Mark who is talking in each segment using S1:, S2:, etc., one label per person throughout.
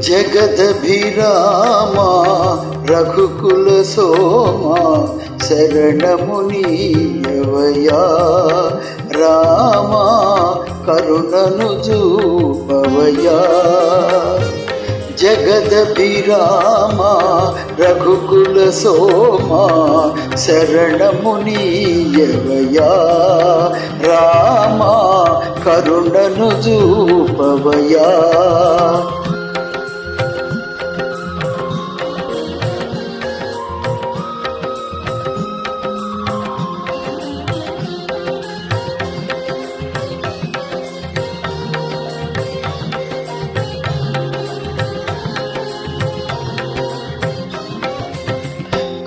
S1: జగదభిరామా రఘుకుల సోమా శరణమునీయవయా రామా కరుణను చూపవయా జగదభిరామా రఘుకుల సోమా శరణమునీయవయా రామా కరుణను చూపవయా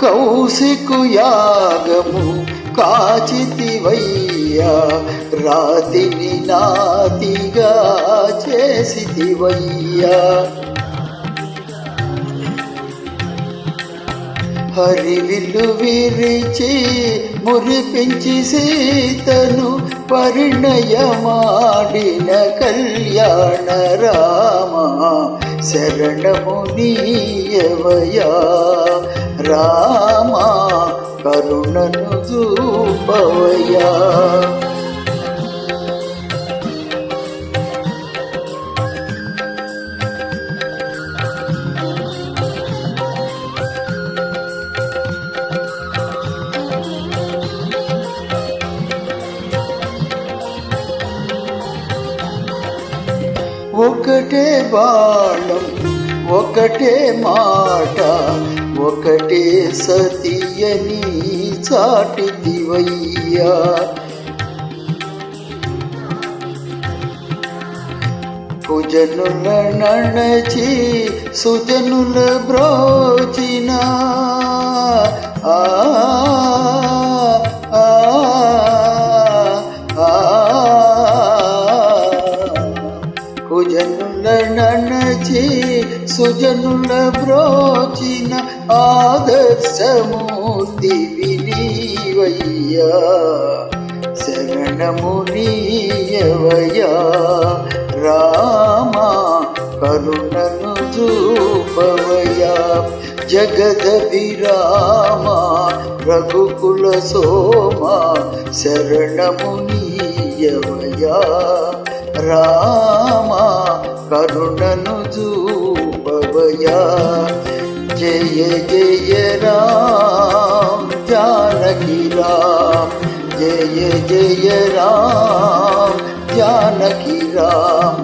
S1: కౌశికు యాగము కాచితివయ్యా రాతిని నాతిగా చేసితివయ్యా హరివిల్లు విరిచి మురిపించి సీతను పరిణయమాడిన కళ్యాణ రామా శరణమునీయవయా రామా కరుణను చూపవయా ఒకటే బాణం ఒకటే మాట ఒకటే సతియని చాటిదివయ్యా కుజనుల నణచి సుజనుల బ్రోచిన కుజనుల నణచి సుజనుల బ్రోచిన ఆదర్శమూర్తి వినీవయ్యా శరణమునీయవయా రామా కరుణను చూపవయా జగదభిరామా రఘుకుల సోమా శరణమునీయవయా రామా కరుణను చూపవయా జయ జయ రామ జానకి రామ జయ జయ రామ జానకి రామ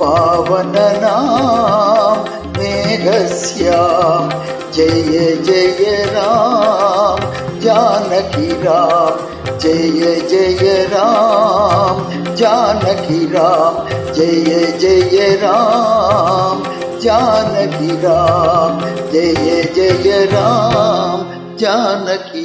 S1: పావన నామ మేఘశ్యామ జయ జయ రామ జానకి రామ జయ జయ రామ जानकी राम जय जय राम जानकी राम जय जय राम जानकी